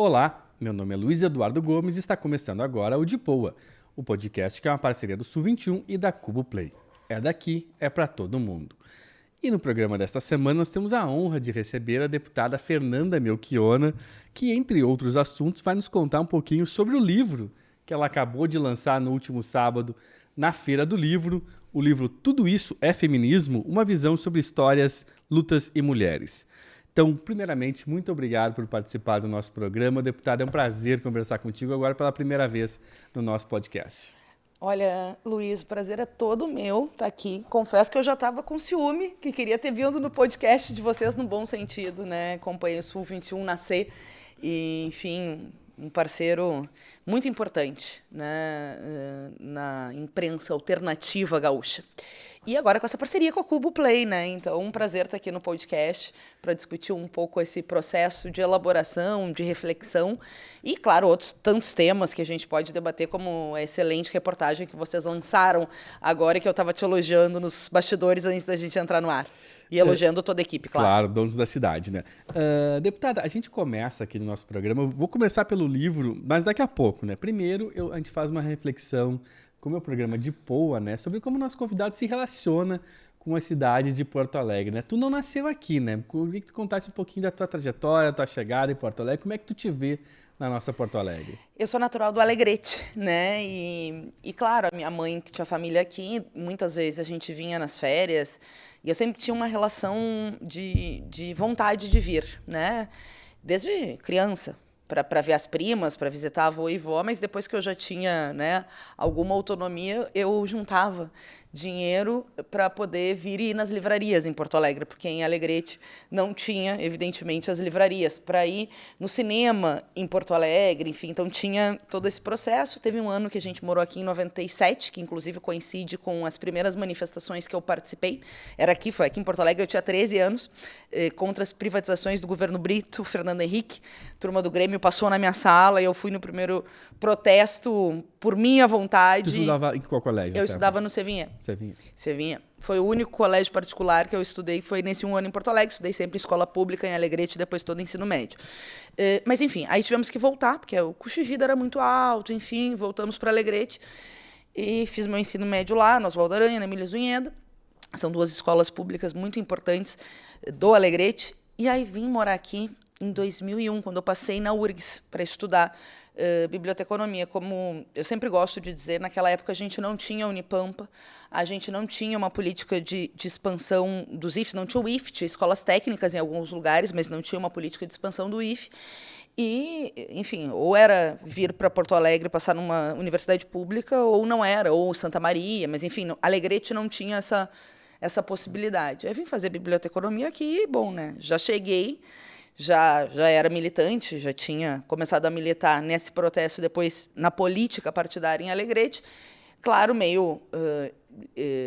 Olá, meu nome é Luiz Eduardo Gomes e está começando agora o De Poa, o podcast que é uma parceria do Sul 21 e da Cubo Play. É daqui, é para todo mundo. E no programa desta semana nós temos a honra de receber a deputada Fernanda Melchiona, que, entre outros assuntos, vai nos contar um pouquinho sobre o livro que ela acabou de lançar no último sábado na Feira do Livro, o livro Tudo Isso é Feminismo, uma visão sobre histórias, lutas e mulheres. Então, primeiramente, muito obrigado por participar do nosso programa. Deputada, é um prazer conversar contigo agora pela primeira vez no nosso podcast. Olha, Luiz, o prazer é todo meu estar aqui. Confesso que eu já estava com ciúme, que queria ter vindo no podcast de vocês no bom sentido, né? Acompanhei o Sul 21 nascer e, enfim, um parceiro muito importante, né, na imprensa alternativa gaúcha. E agora com essa parceria com a Cubo Play, né? Então, um prazer estar aqui no podcast para discutir um pouco esse processo de elaboração, de reflexão e, claro, outros tantos temas que a gente pode debater, como a excelente reportagem que vocês lançaram agora, que eu estava te elogiando nos bastidores antes da gente entrar no ar. E elogiando toda a equipe, claro. Claro, donos da cidade, né? Deputada, a gente começa aqui no nosso programa, eu vou começar pelo livro, mas daqui a pouco, né? Primeiro, a gente faz uma reflexão com o meu programa de Poa, né? Sobre como o nosso convidado se relaciona com a cidade de Porto Alegre, né? Tu não nasceu aqui, né? Queria que tu contasse um pouquinho da tua trajetória, da tua chegada em Porto Alegre, como é que tu te vê na nossa Porto Alegre? Eu sou natural do Alegrete, né? E claro, a minha mãe tinha família aqui, muitas vezes a gente vinha nas férias e eu sempre tinha uma relação de vontade de vir, né? Desde criança, para ver as primas, para visitar avô e vó, mas depois que eu já tinha, né, alguma autonomia, eu juntava dinheiro para poder vir e ir nas livrarias em Porto Alegre, porque em Alegrete não tinha, evidentemente, as livrarias. Para ir no cinema em Porto Alegre, enfim, então tinha todo esse processo. Teve um ano que a gente morou aqui em 97, que inclusive coincide com as primeiras manifestações que eu participei. Foi aqui em Porto Alegre, eu tinha 13 anos, contra as privatizações do governo Brito, Fernando Henrique. A turma do Grêmio passou na minha sala e eu fui no primeiro protesto por minha vontade. Tu estudava em qual colégio? Eu estudava no Sevinha. Sevinha. Foi o único colégio particular que eu estudei, foi nesse um ano em Porto Alegre. Estudei sempre em escola pública em Alegrete e depois todo ensino médio. Mas, enfim, aí tivemos que voltar, porque o custo de vida era muito alto, enfim, voltamos para Alegrete. E fiz meu ensino médio lá, no Oswaldo Aranha, na Emília Zunheda. São duas escolas públicas muito importantes do Alegrete. E aí vim morar aqui em 2001, quando eu passei na URGS para estudar biblioteconomia. Como eu sempre gosto de dizer, naquela época a gente não tinha a Unipampa, a gente não tinha uma política de expansão dos IFES, não tinha o IFE, tinha escolas técnicas em alguns lugares, mas não tinha uma política de expansão do IFE. E, enfim, ou era vir para Porto Alegre, passar numa universidade pública, ou não era, ou Santa Maria, mas, enfim, Alegrete não tinha essa possibilidade. Aí vim fazer biblioteconomia aqui, bom, né? Já cheguei, já era militante, já tinha começado a militar nesse protesto, depois na política partidária em Alegrete. Claro, meio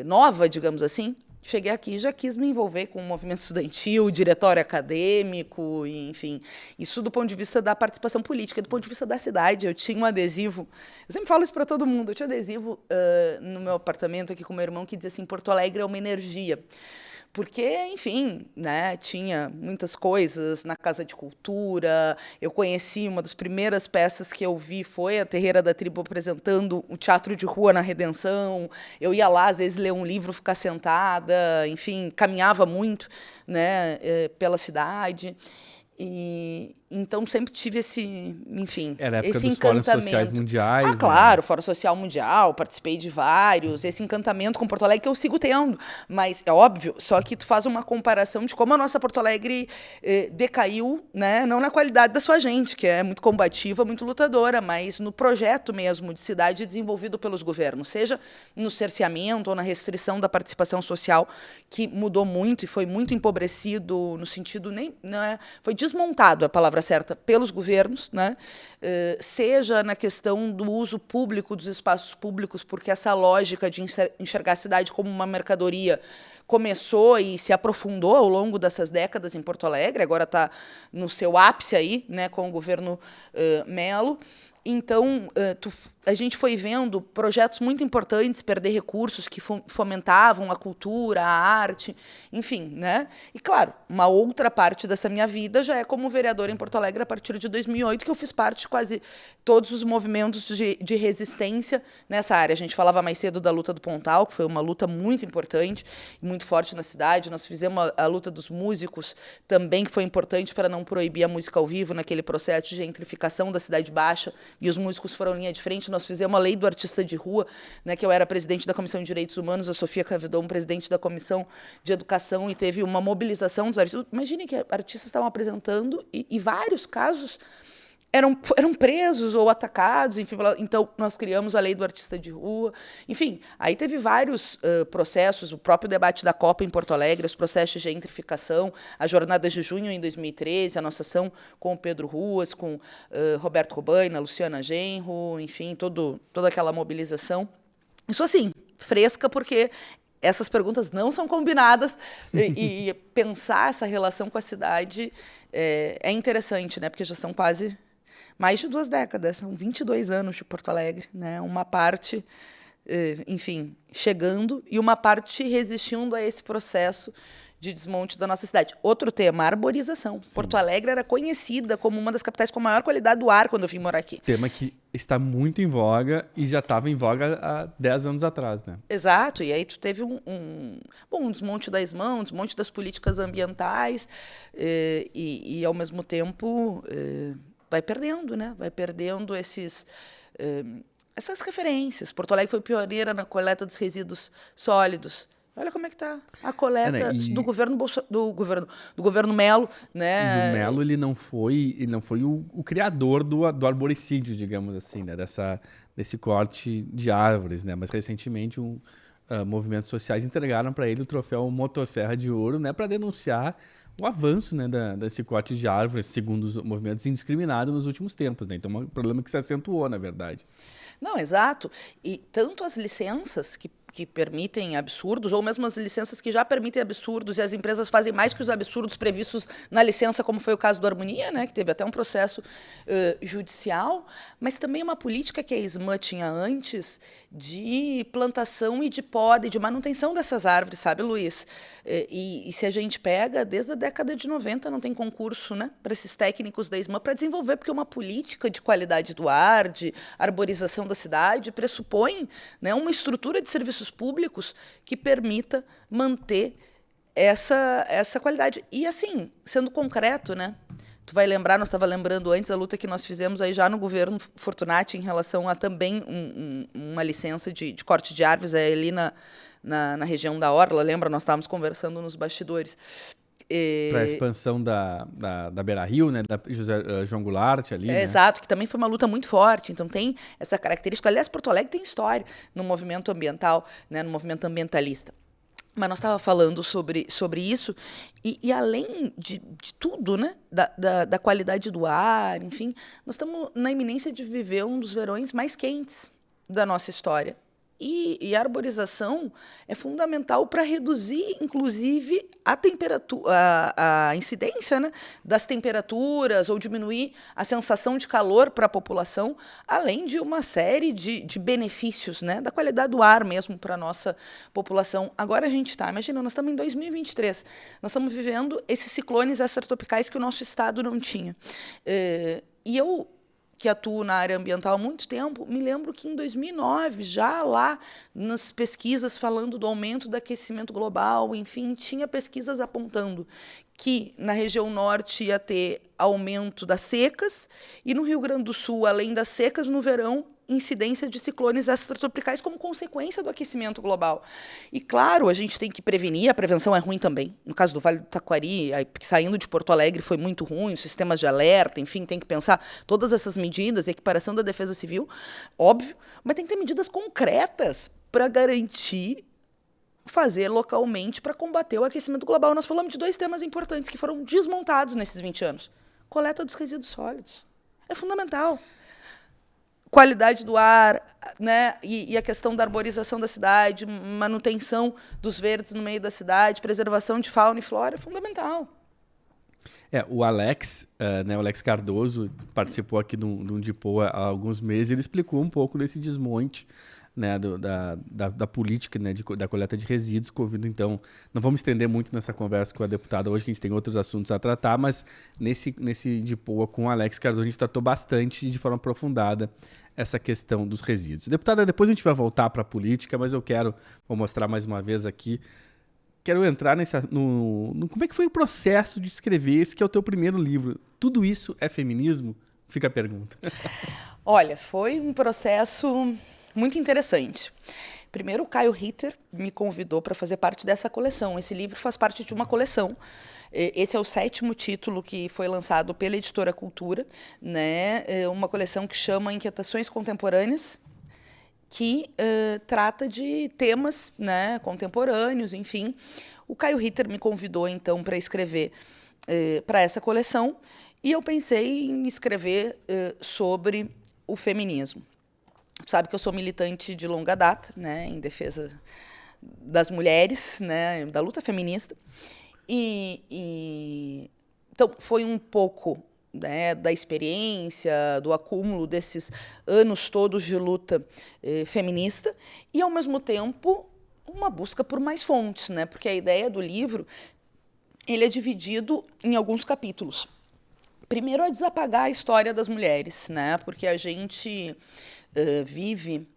nova, digamos assim. Cheguei aqui e já quis me envolver com o movimento estudantil, diretório acadêmico, e, enfim, isso do ponto de vista da participação política, do ponto de vista da cidade. Eu tinha um adesivo, eu sempre falo isso para todo mundo, eu tinha um adesivo no meu apartamento aqui com meu irmão que dizia assim: Porto Alegre é uma energia. Porque, enfim, né, tinha muitas coisas na Casa de Cultura. Eu conheci, uma das primeiras peças que eu vi foi a Terreira da Tribo apresentando o Teatro de Rua na Redenção. Eu ia lá, às vezes, ler um livro, ficar sentada, enfim, caminhava muito, né, pela cidade. E então sempre tive esse, enfim, Era a época esse dos Fóruns encantamento. Sociais Mundiais. Ah, claro, Fórum Social Mundial, participei de vários, esse encantamento com Porto Alegre que eu sigo tendo, mas é óbvio, só que tu faz uma comparação de como a nossa Porto Alegre decaiu, né, não na qualidade da sua gente, que é muito combativa, muito lutadora, mas no projeto mesmo de cidade desenvolvido pelos governos, seja no cerceamento ou na restrição da participação social, que mudou muito e foi muito empobrecido no sentido, né, foi desmontado, a palavra certa, pelos governos, né? Seja na questão do uso público dos espaços públicos, porque essa lógica de enxergar a cidade como uma mercadoria começou e se aprofundou ao longo dessas décadas em Porto Alegre, agora está no seu ápice aí, né, com o governo Melo. Então, a gente foi vendo projetos muito importantes perder recursos que fomentavam a cultura, a arte, enfim, né? E, claro, uma outra parte dessa minha vida já é como vereadora em Porto Alegre a partir de 2008, que eu fiz parte de quase todos os movimentos de resistência nessa área. A gente falava mais cedo da luta do Pontal, que foi uma luta muito importante, muito forte na cidade. Nós fizemos a luta dos músicos também, que foi importante para não proibir a música ao vivo naquele processo de gentrificação da Cidade Baixa, e os músicos foram linha de frente. Nós fizemos a lei do artista de rua, né, que eu era presidente da Comissão de Direitos Humanos, a Sofia Cavedon, presidente da Comissão de Educação, e teve uma mobilização dos artistas. Imagine que artistas estavam apresentando e vários casos eram presos ou atacados, enfim. Então, nós criamos a lei do artista de rua. Enfim, aí teve vários processos, o próprio debate da Copa em Porto Alegre, os processos de gentrificação, as jornadas de junho em 2013, a nossa ação com o Pedro Ruas, com Roberto Robaina, Luciana Genro, enfim, toda aquela mobilização. Isso, assim, fresca, porque essas perguntas não são combinadas e pensar essa relação com a cidade é interessante, né? Porque já são quase mais de 2 décadas, são 22 anos de Porto Alegre, né? Uma parte, enfim, chegando e uma parte resistindo a esse processo de desmonte da nossa cidade. Outro tema, a arborização. Sim. Porto Alegre era conhecida como uma das capitais com maior qualidade do ar quando eu vim morar aqui. Tema que está muito em voga e já estava em voga há 10 anos atrás, né? Exato, e aí tu teve um desmonte da ESMAM, um desmonte das políticas ambientais e ao mesmo tempo vai perdendo, né? Vai perdendo essas referências. Porto Alegre foi pioneira na coleta dos resíduos sólidos. Olha como é que está a coleta do governo Melo, né? E o Melo ele não foi o criador do arboricídio, digamos assim, né? Desse corte de árvores, né? Mas recentemente movimentos sociais entregaram para ele o troféu Motosserra de Ouro, né? Para denunciar o avanço, né, desse corte de árvores, segundo os movimentos, indiscriminado nos últimos tempos, né? Então é um problema que se acentuou, na verdade. Não, exato. E tanto as licenças que permitem absurdos, ou mesmo as licenças que já permitem absurdos, e as empresas fazem mais que os absurdos previstos na licença, como foi o caso do Harmonia, né, que teve até um processo judicial, mas também uma política que a ESMAM tinha antes de plantação e de poda e de manutenção dessas árvores, sabe, Luiz? E se a gente pega, desde a década de 90 não tem concurso, né, para esses técnicos da ESMAM para desenvolver, porque uma política de qualidade do ar, de arborização da cidade, pressupõe, né, uma estrutura de serviços públicos que permita manter essa qualidade. E, assim, sendo concreto, né? Tu vai lembrar, nós estava lembrando antes a luta que nós fizemos aí já no governo Fortunati em relação a também uma licença de corte de árvores ali na região da Orla. Lembra? Nós estávamos conversando nos bastidores. Para a expansão da Beira-Rio, né, da João Goulart ali. Né? Exato, que também foi uma luta muito forte. Então tem essa característica. Aliás, Porto Alegre tem história no movimento ambiental, né, no movimento ambientalista. Mas nós estávamos falando sobre isso, e além de tudo, né, da qualidade do ar, enfim, nós estamos na iminência de viver um dos verões mais quentes da nossa história. E a arborização é fundamental para reduzir, inclusive, a temperatura, a incidência, né, das temperaturas, ou diminuir a sensação de calor para a população, além de uma série de benefícios, né, da qualidade do ar mesmo para a nossa população. Agora a gente imagina, nós estamos em 2023, nós estamos vivendo esses ciclones extratropicais que o nosso estado não tinha. E eu, que atuo na área ambiental há muito tempo, me lembro que em 2009, já lá nas pesquisas falando do aumento do aquecimento global, enfim, tinha pesquisas apontando que na região norte ia ter aumento das secas e no Rio Grande do Sul, além das secas, no verão, incidência de ciclones extratropicais como consequência do aquecimento global. E, claro, a gente tem que prevenir, a prevenção é ruim também. No caso do Vale do Taquari, saindo de Porto Alegre foi muito ruim, os sistemas de alerta, enfim, tem que pensar todas essas medidas, equiparação da Defesa Civil, óbvio, mas tem que ter medidas concretas para garantir fazer localmente para combater o aquecimento global. Nós falamos de 2 temas importantes que foram desmontados nesses 20 anos. Coleta dos resíduos sólidos. É fundamental. Qualidade do ar, né, e a questão da arborização da cidade, manutenção dos verdes no meio da cidade, preservação de fauna e flora é fundamental. O Alex, né, o Alex Cardoso, participou aqui de um Dipoa há alguns meses, ele explicou um pouco desse desmonte, né, da política, né, da coleta de resíduos. Convido, então, não vamos estender muito nessa conversa com a deputada hoje, que a gente tem outros assuntos a tratar, mas nesse Dipoa com o Alex Cardoso a gente tratou bastante, de forma aprofundada, essa questão dos resíduos. Deputada, depois a gente vai voltar para a política, mas vou mostrar mais uma vez aqui. Quero entrar no como é que foi o processo de escrever esse que é o teu primeiro livro. Tudo isso é feminismo? Fica a pergunta. Olha, foi um processo muito interessante. Primeiro, o Caio Ritter me convidou para fazer parte dessa coleção. Esse livro faz parte de uma coleção. Esse é o 7º título que foi lançado pela Editora Cultura, né? Uma coleção que chama Inquietações Contemporâneas, que trata de temas, né, contemporâneos, enfim. O Caio Ritter me convidou, então, para escrever para essa coleção, e eu pensei em escrever sobre o feminismo. Sabe que eu sou militante de longa data, né, em defesa das mulheres, né, da luta feminista, então foi um pouco, né, da experiência, do acúmulo desses anos todos de luta feminista, e, ao mesmo tempo, uma busca por mais fontes, né, porque a ideia do livro ele é dividido em alguns capítulos. Primeiro, é desapagar a história das mulheres, né, porque a gente vive,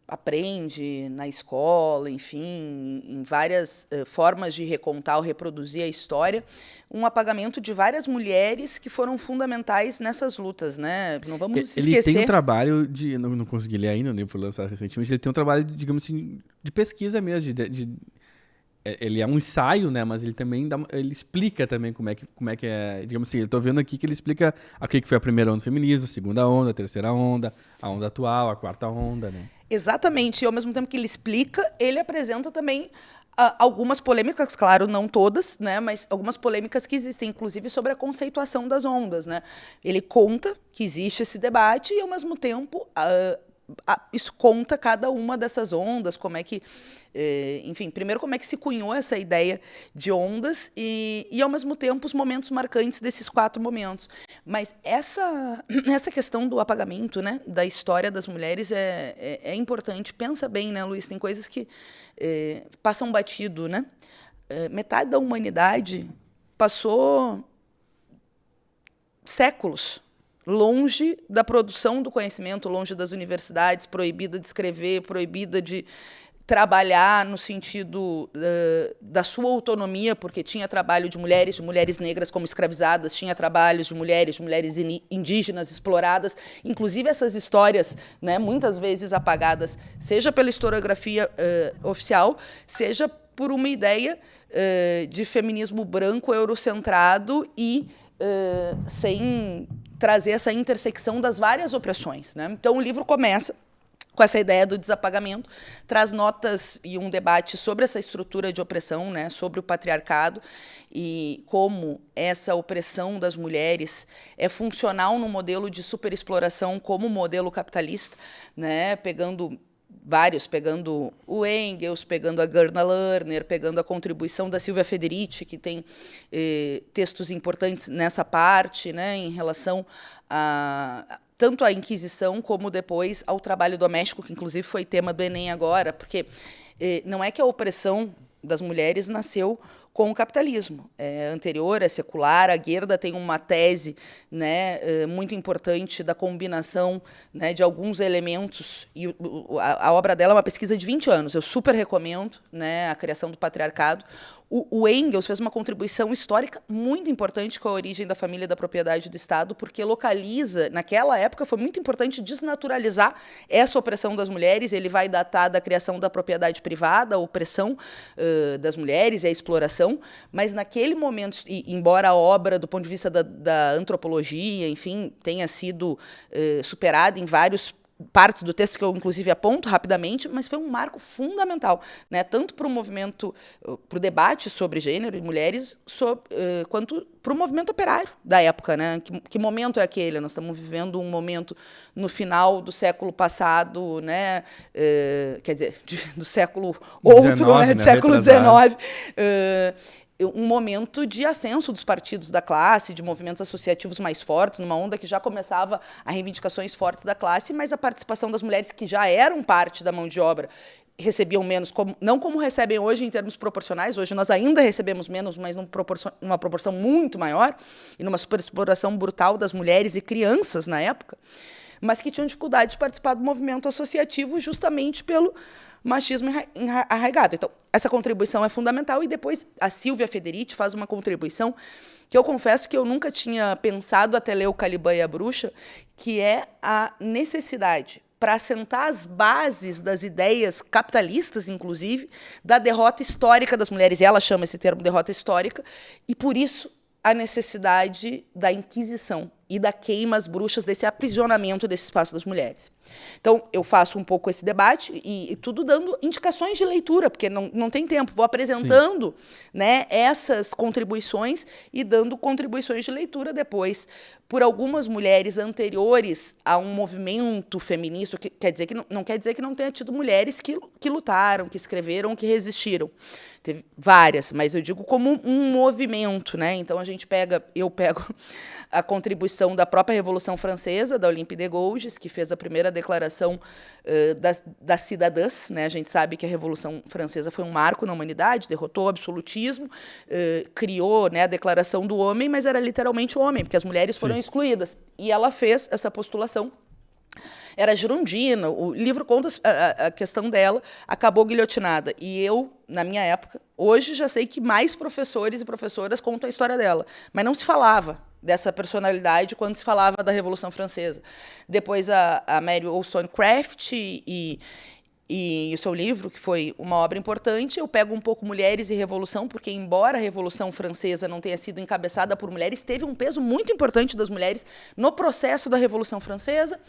aprende na escola, enfim, em várias formas de recontar ou reproduzir a história, um apagamento de várias mulheres que foram fundamentais nessas lutas, né? Não vamos esquecer. Ele tem um trabalho de... Não consegui ler ainda, nem foi lançado recentemente. Ele tem um trabalho, digamos assim, de pesquisa mesmo, ele é um ensaio, né? Mas ele também ele explica também como é que é. Digamos assim, eu estou vendo aqui que ele explica o que foi a primeira onda feminista, a segunda onda, a terceira onda, a onda atual, a quarta onda, né? Exatamente. E, ao mesmo tempo que ele explica, ele apresenta também algumas polêmicas, claro, não todas, né? Mas algumas polêmicas que existem, inclusive, sobre a conceituação das ondas, né? Ele conta que existe esse debate e, ao mesmo tempo, isso conta cada uma dessas ondas, como é que, enfim, primeiro como é que se cunhou essa ideia de ondas e, ao mesmo tempo, os momentos marcantes desses 4 momentos. Mas essa questão do apagamento, né, da história das mulheres é importante. Pensa bem, né, Luiz? Tem coisas que passam batido, né? Metade da humanidade passou séculos longe da produção do conhecimento, longe das universidades, proibida de escrever, proibida de trabalhar no sentido da sua autonomia, porque tinha trabalho de mulheres negras como escravizadas, tinha trabalhos de mulheres indígenas exploradas, inclusive essas histórias, né, muitas vezes apagadas, seja pela historiografia oficial, seja por uma ideia de feminismo branco eurocentrado e sem trazer essa intersecção das várias opressões, né? Então, o livro começa com essa ideia do desapagamento, traz notas e um debate sobre essa estrutura de opressão, né, sobre o patriarcado e como essa opressão das mulheres é funcional no modelo de superexploração como o modelo capitalista, né, pegando o Engels, pegando a Gerda Lerner, pegando a contribuição da Silvia Federici, que tem textos importantes nessa parte, né, em relação tanto à Inquisição como depois ao trabalho doméstico, que inclusive foi tema do Enem agora, porque não é que a opressão das mulheres nasceu com o capitalismo. É anterior, é secular. A Gerda tem uma tese, né, muito importante da combinação, né, de alguns elementos. E a obra dela é uma pesquisa de 20 anos. Eu super recomendo, né, a criação do patriarcado. O Engels fez uma contribuição histórica muito importante com a origem da família e da propriedade do Estado, porque localiza, naquela época, foi muito importante desnaturalizar essa opressão das mulheres. Ele vai datar da criação da propriedade privada, a opressão das mulheres e a exploração, mas naquele momento, embora a obra, do ponto de vista da antropologia, enfim, tenha sido superada em vários partes do texto que eu, inclusive, aponto rapidamente, mas foi um marco fundamental, né, tanto para o movimento, para o debate sobre gênero e mulheres, quanto para o movimento operário da época, né? Que momento é aquele? Nós estamos vivendo um momento no final do século passado, né? Quer dizer, do século outro, 19, né? Do século XIX. um momento de ascenso dos partidos da classe, de movimentos associativos mais fortes, numa onda que já começava a reivindicações fortes da classe, mas a participação das mulheres que já eram parte da mão de obra recebiam menos, não como recebem hoje em termos proporcionais, hoje nós ainda recebemos menos, mas numa proporção muito maior, e numa superexploração brutal das mulheres e crianças na época, mas que tinham dificuldade de participar do movimento associativo justamente pelo machismo arraigado. Então, essa contribuição é fundamental, e depois a Silvia Federici faz uma contribuição que eu confesso que eu nunca tinha pensado até ler o Caliban e a Bruxa, que é a necessidade para assentar as bases das ideias capitalistas, inclusive, da derrota histórica das mulheres. E ela chama esse termo derrota histórica, e por isso a necessidade da Inquisição e da queima às bruxas, desse aprisionamento desse espaço das mulheres. Então, eu faço um pouco esse debate e tudo dando indicações de leitura, porque não tem tempo. Vou apresentando, né, essas contribuições e dando contribuições de leitura depois por algumas mulheres anteriores a um movimento feminista, que quer dizer que não quer dizer que não tenha tido mulheres que lutaram, que escreveram, que resistiram. Teve várias, mas eu digo como um movimento, né? Então eu pego a contribuição da própria Revolução Francesa, da Olympe de Gouges, que fez a primeira declaração das cidadãs, né? A gente sabe que a Revolução Francesa foi um marco na humanidade, derrotou o absolutismo, criou, né, a Declaração do Homem, mas era literalmente o homem, porque as mulheres foram excluídas. E ela fez essa postulação. Era girondina, o livro conta a questão dela, acabou guilhotinada. E eu, na minha época, hoje já sei que mais professores e professoras contam a história dela, mas não se falava dessa personalidade quando se falava da Revolução Francesa. Depois a Mary Wollstonecraft e o seu livro, que foi uma obra importante. Eu pego um pouco Mulheres e Revolução, porque, embora a Revolução Francesa não tenha sido encabeçada por mulheres, teve um peso muito importante das mulheres no processo da Revolução Francesa.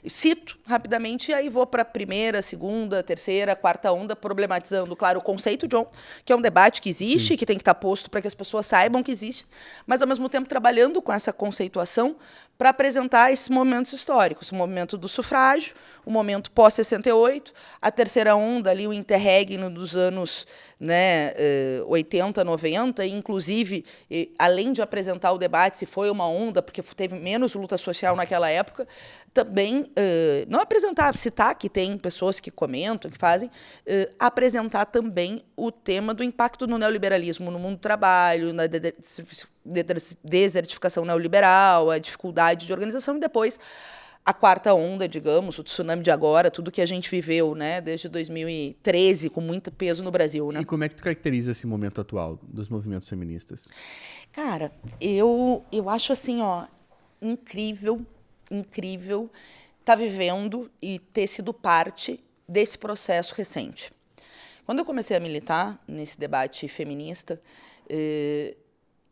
Cito rapidamente, e aí vou para a primeira, segunda, terceira, quarta onda, problematizando, claro, o conceito, John, que é um debate que existe, que tem que estar posto para que as pessoas saibam que existe, mas, ao mesmo tempo, trabalhando com essa conceituação para apresentar esses momentos históricos, o momento do sufrágio, o momento pós-68, a terceira onda, ali, o interregno dos anos, né, 80, 90, e, inclusive, além de apresentar o debate se foi uma onda, porque teve menos luta social naquela época, também, não apresentar, citar que tem pessoas que comentam, que fazem, apresentar também o tema do impacto do neoliberalismo no mundo do trabalho, na desertificação neoliberal, a dificuldade de organização, e depois a quarta onda, digamos, o tsunami de agora, tudo que a gente viveu, né, desde 2013, com muito peso no Brasil, né? E como é que tu caracteriza esse momento atual dos movimentos feministas? Cara, eu acho assim, ó, incrível estar vivendo e ter sido parte desse processo recente. Quando eu comecei a militar nesse debate feminista,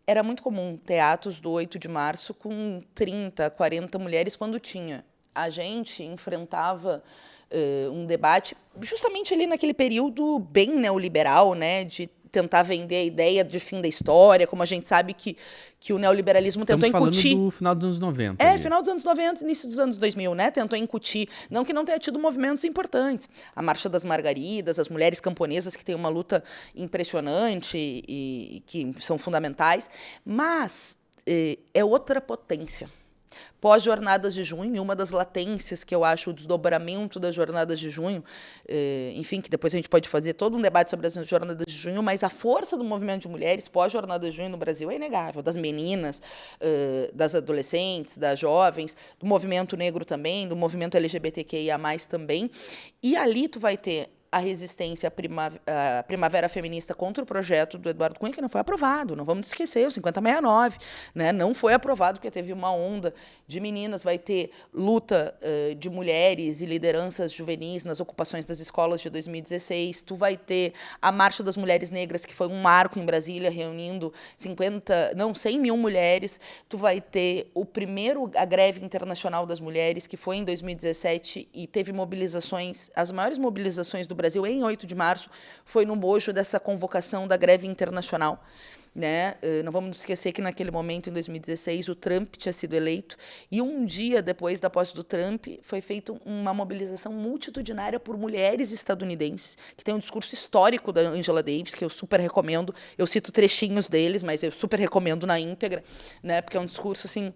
era muito comum ter atos do 8 de março com 30, 40 mulheres, quando tinha. A gente enfrentava um debate justamente ali naquele período bem neoliberal, né, de tentar vender a ideia de fim da história, como a gente sabe que o neoliberalismo tentou incutir. Estamos falando do final dos anos 90. Final dos anos 90, início dos anos 2000, né? Tentou incutir. Não que não tenha tido movimentos importantes. A Marcha das Margaridas, as mulheres camponesas, que têm uma luta impressionante e que são fundamentais. Mas é outra potência. Pós-jornadas de junho, uma das latências que eu acho o desdobramento das jornadas de junho, enfim, que depois a gente pode fazer todo um debate sobre as jornadas de junho, mas a força do movimento de mulheres pós-jornadas de junho no Brasil é inegável, das meninas, das adolescentes, das jovens, do movimento negro também, do movimento LGBTQIA+, também, e ali tu vai ter a resistência à primavera feminista contra o projeto do Eduardo Cunha, que não foi aprovado, não vamos esquecer, o 5069, né? Não foi aprovado porque teve uma onda de meninas, vai ter luta de mulheres e lideranças juvenis nas ocupações das escolas de 2016, tu vai ter a Marcha das Mulheres Negras, que foi um marco em Brasília, reunindo 100 mil mulheres, tu vai ter a greve internacional das mulheres, que foi em 2017 e teve mobilizações, as maiores mobilizações do Brasil em 8 de março, foi no bojo dessa convocação da greve internacional. né? Não vamos nos esquecer que naquele momento, em 2016, o Trump tinha sido eleito e um dia depois da posse do Trump foi feita uma mobilização multitudinária por mulheres estadunidenses, que tem um discurso histórico da Angela Davis, que eu super recomendo. Eu cito trechinhos deles, mas eu super recomendo na íntegra, né? Porque é um discurso assim,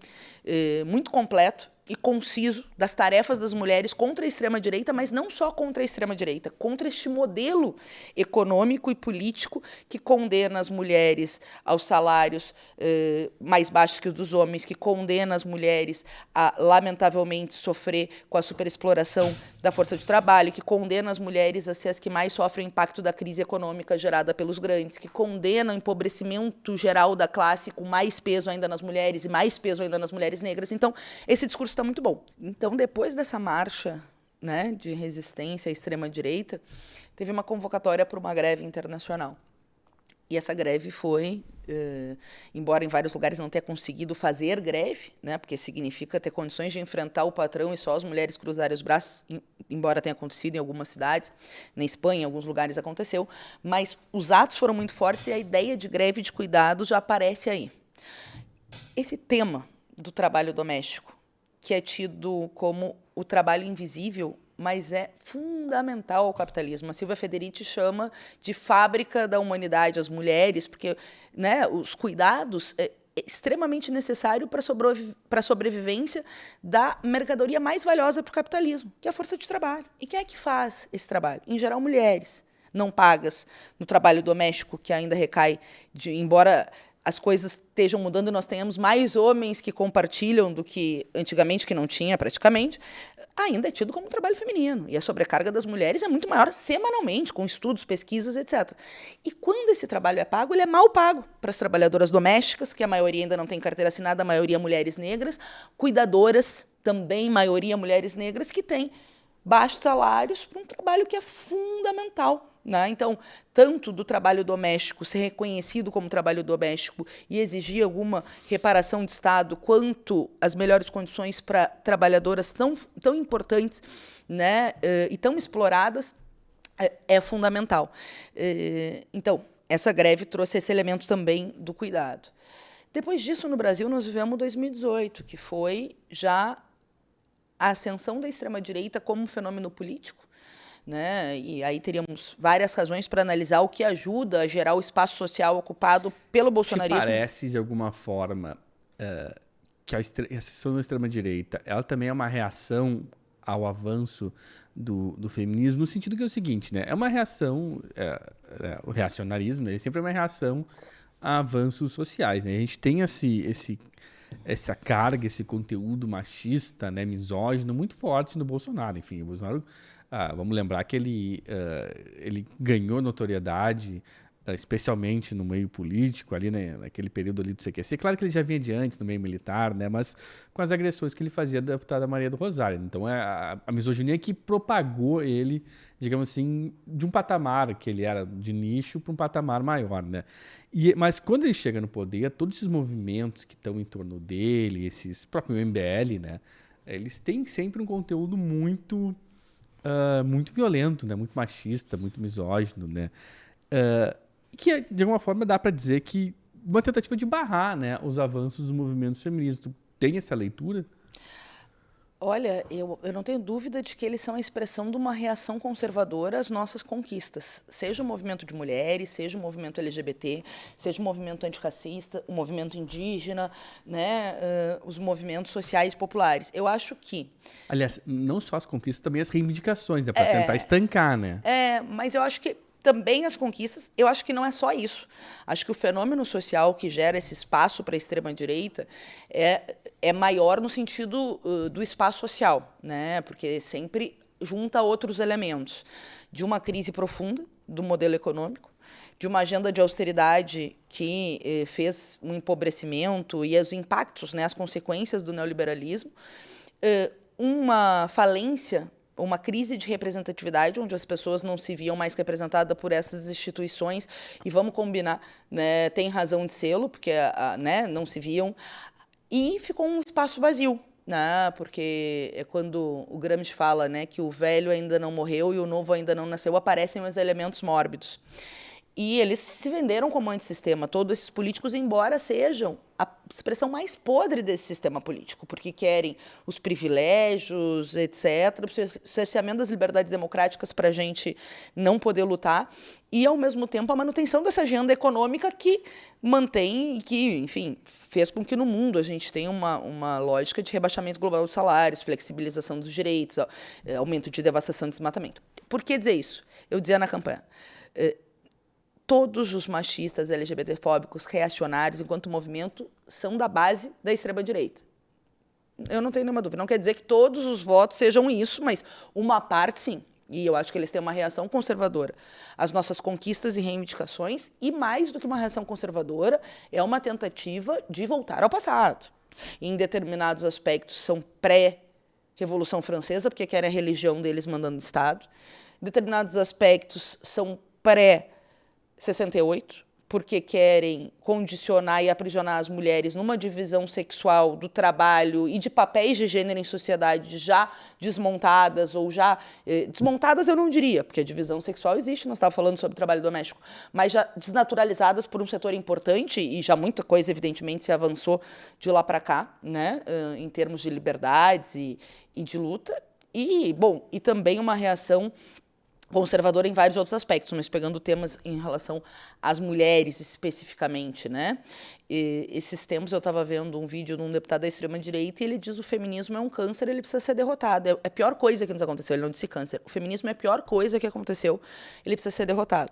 muito completo e conciso das tarefas das mulheres contra a extrema-direita, mas não só contra a extrema-direita, contra este modelo econômico e político que condena as mulheres aos salários mais baixos que os dos homens, que condena as mulheres a, lamentavelmente, sofrer com a superexploração da força de trabalho, que condena as mulheres a ser as que mais sofrem o impacto da crise econômica gerada pelos grandes, que condena o empobrecimento geral da classe, com mais peso ainda nas mulheres e mais peso ainda nas mulheres negras. Então, esse discurso está muito bom. Então, depois dessa marcha, né, de resistência à extrema-direita, teve uma convocatória para uma greve internacional. E essa greve foi, embora em vários lugares não tenha conseguido fazer greve, né, porque significa ter condições de enfrentar o patrão e só as mulheres cruzarem os braços, embora tenha acontecido em algumas cidades, na Espanha, em alguns lugares aconteceu, mas os atos foram muito fortes e a ideia de greve de cuidados já aparece aí. Esse tema do trabalho doméstico, que é tido como o trabalho invisível, mas é fundamental ao capitalismo. A Silvia Federici chama de fábrica da humanidade as mulheres, porque, né, os cuidados é extremamente necessário para a sobrevivência da mercadoria mais valiosa para o capitalismo, que é a força de trabalho. E quem é que faz esse trabalho? Em geral, mulheres não pagas no trabalho doméstico, que ainda recai, embora as coisas estejam mudando, nós tenhamos mais homens que compartilham do que antigamente, que não tinha praticamente, ainda é tido como um trabalho feminino. E a sobrecarga das mulheres é muito maior semanalmente, com estudos, pesquisas, etc. E quando esse trabalho é pago, ele é mal pago para as trabalhadoras domésticas, que a maioria ainda não tem carteira assinada, a maioria mulheres negras, cuidadoras, também maioria mulheres negras, que têm baixos salários para um trabalho que é fundamental. Né? Então, tanto do trabalho doméstico ser reconhecido como trabalho doméstico e exigir alguma reparação de Estado, quanto as melhores condições para trabalhadoras tão importantes, né, e tão exploradas, é fundamental. Então, essa greve trouxe esse elemento também do cuidado. Depois disso, no Brasil, nós vivemos 2018, que foi já a ascensão da extrema-direita como um fenômeno político, né? E aí teríamos várias razões para analisar o que ajuda a gerar o espaço social ocupado pelo bolsonarismo. Te parece, de alguma forma, que a ascensão da extrema-direita ela também é uma reação ao avanço do feminismo, no sentido que é o seguinte, né? É uma reação, o reacionarismo, né? Ele sempre é uma reação a avanços sociais, né? A gente tem essa carga, esse conteúdo machista, né, misógino, muito forte no Bolsonaro. Enfim, o Bolsonaro, vamos lembrar que ele ganhou notoriedade, especialmente no meio político, ali, né, naquele período ali do CQC. Claro que ele já vinha de antes no meio militar, né, mas com as agressões que ele fazia da deputada Maria do Rosário. Então, é a misoginia que propagou ele, digamos assim, de um patamar que ele era de nicho para um patamar maior, né? Mas quando ele chega no poder, todos esses movimentos que estão em torno dele, esses próprio MBL, né, eles têm sempre um conteúdo muito violento, né, muito machista, muito misógino, né, que de alguma forma dá para dizer que uma tentativa de barrar, né, os avanços dos movimentos feministas. Tu tem essa leitura? Olha, eu não tenho dúvida de que eles são a expressão de uma reação conservadora às nossas conquistas. Seja o movimento de mulheres, seja o movimento LGBT, seja o movimento antirracista, o movimento indígena, né, os movimentos sociais populares. Eu acho que... Aliás, não só as conquistas, também as reivindicações, né, para tentar estancar, né? Mas eu acho que também as conquistas, eu acho que não é só isso. Acho que o fenômeno social que gera esse espaço para a extrema-direita é maior no sentido do espaço social, né? Porque sempre junta outros elementos. De uma crise profunda do modelo econômico, de uma agenda de austeridade que fez um empobrecimento e os impactos, né, as consequências do neoliberalismo, uma falência, uma crise de representatividade, onde as pessoas não se viam mais representadas por essas instituições, e vamos combinar, né, tem razão de sê-lo, porque né, não se viam, e ficou um espaço vazio, né, porque é quando o Gramsci fala, né, que o velho ainda não morreu e o novo ainda não nasceu, aparecem os elementos mórbidos. E eles se venderam como antissistema, todos esses políticos, embora sejam a expressão mais podre desse sistema político, porque querem os privilégios, etc., o cerceamento das liberdades democráticas para a gente não poder lutar, e, ao mesmo tempo, a manutenção dessa agenda econômica que mantém e que, enfim, fez com que no mundo a gente tenha uma lógica de rebaixamento global dos salários, flexibilização dos direitos, aumento de devastação e desmatamento. Por que dizer isso? Eu dizia na campanha, todos os machistas, LGBTfóbicos, reacionários, enquanto movimento, são da base da extrema-direita. Eu não tenho nenhuma dúvida. Não quer dizer que todos os votos sejam isso, mas uma parte, sim. E eu acho que eles têm uma reação conservadora às nossas conquistas e reivindicações, e mais do que uma reação conservadora, é uma tentativa de voltar ao passado. Em determinados aspectos, são pré-Revolução Francesa, porque querem a religião deles mandando no Estado. Em determinados aspectos, são pré-68, porque querem condicionar e aprisionar as mulheres numa divisão sexual do trabalho e de papéis de gênero em sociedade já desmontadas, ou já... desmontadas eu não diria, porque a divisão sexual existe, nós estávamos falando sobre trabalho doméstico, mas já desnaturalizadas por um setor importante, e já muita coisa, evidentemente, se avançou de lá para cá, né, em termos de liberdades e de luta. E, bom, e também uma reação conservadora em vários outros aspectos, mas pegando temas em relação às mulheres especificamente, né? Esses tempos eu estava vendo um vídeo de um deputado da extrema-direita e ele diz: o feminismo é um câncer, ele precisa ser derrotado. É a pior coisa que nos aconteceu, ele não disse câncer. O feminismo é a pior coisa que aconteceu, ele precisa ser derrotado.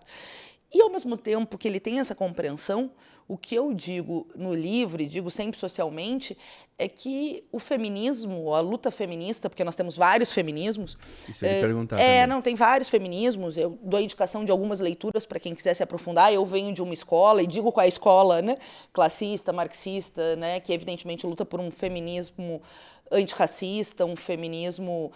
E, ao mesmo tempo que ele tem essa compreensão, o que eu digo no livro, e digo sempre socialmente, é que o feminismo, a luta feminista, porque nós temos vários feminismos... Isso eu ia perguntar também. Não, tem vários feminismos, eu dou a indicação de algumas leituras para quem quiser se aprofundar. Eu venho de uma escola, e digo qual é a escola, né, classista, marxista, né, que evidentemente luta por um feminismo antirracista, um feminismo,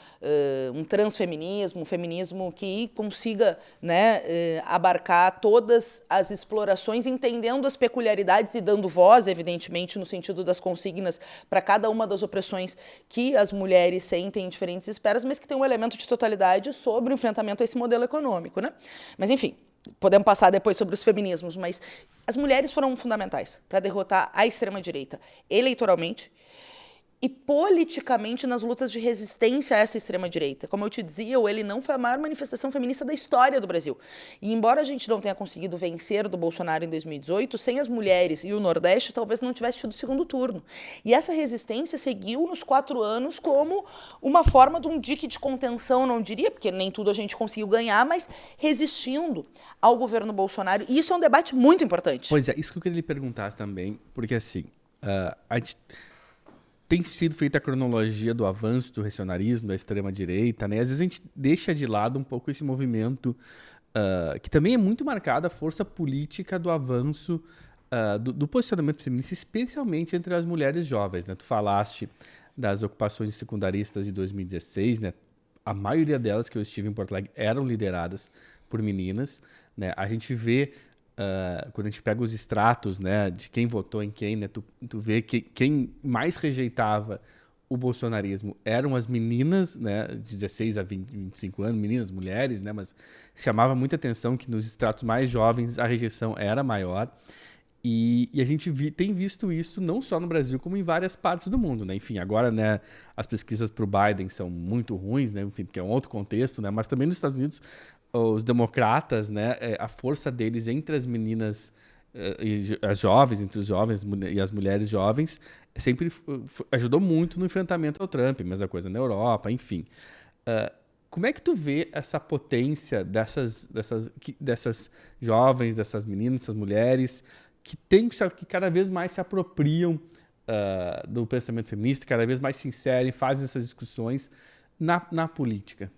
um transfeminismo, um feminismo que consiga, né, abarcar todas as explorações, entendendo as peculiaridades e dando voz, evidentemente, no sentido das consignas para cada uma das opressões que as mulheres sentem em diferentes esferas, mas que tem um elemento de totalidade sobre o enfrentamento a esse modelo econômico, né? Mas, enfim, podemos passar depois sobre os feminismos, mas as mulheres foram fundamentais para derrotar a extrema-direita eleitoralmente e politicamente nas lutas de resistência a essa extrema-direita. Como eu te dizia, o Ele Não foi a maior manifestação feminista da história do Brasil. E embora a gente não tenha conseguido vencer do Bolsonaro em 2018, sem as mulheres e o Nordeste, talvez não tivesse tido o segundo turno. E essa resistência seguiu nos 4 anos como uma forma de um dique de contenção, não diria, porque nem tudo a gente conseguiu ganhar, mas resistindo ao governo Bolsonaro. E isso é um debate muito importante. Pois é, isso que eu queria lhe perguntar também, porque assim, a gente... Tem sido feita a cronologia do avanço do reacionarismo, da extrema-direita, né? Às vezes a gente deixa de lado um pouco esse movimento, que também é muito marcado a força política do avanço do posicionamento feminista, especialmente entre as mulheres jovens, né? Tu falaste das ocupações secundaristas de 2016, né? A maioria delas que eu estive em Porto Alegre eram lideradas por meninas, né? A gente vê... quando a gente pega os extratos, né, de quem votou em quem, né, tu vê que quem mais rejeitava o bolsonarismo eram as meninas, né, de 16 a 25 anos, meninas, mulheres, né, mas chamava muita atenção que nos extratos mais jovens a rejeição era maior. E a gente tem visto isso não só no Brasil, como em várias partes do mundo, né? Enfim, agora, né, as pesquisas para o Biden são muito ruins, né? Enfim, porque é um outro contexto, né? Mas também nos Estados Unidos, os democratas, né, a força deles entre as meninas e as jovens, entre os jovens e as mulheres jovens, sempre ajudou muito no enfrentamento ao Trump, mesma coisa na Europa, enfim. Como é que tu vê essa potência dessas jovens, dessas meninas, dessas mulheres, que cada vez mais se apropriam do pensamento feminista, cada vez mais se inserem, fazem essas discussões na política?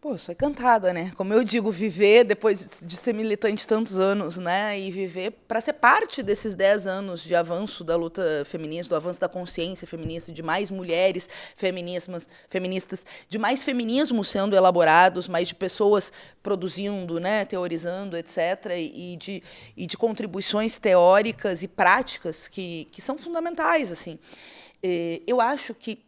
Pô, eu sou encantada, né? Como eu digo, viver depois de ser militante tantos anos, né? E viver para ser parte desses 10 anos de avanço da luta feminista, do avanço da consciência feminista, de mais mulheres feministas, de mais feminismos sendo elaborados, mais de pessoas produzindo, né? Teorizando, etc. E de contribuições teóricas e práticas que são fundamentais, assim. Eu acho que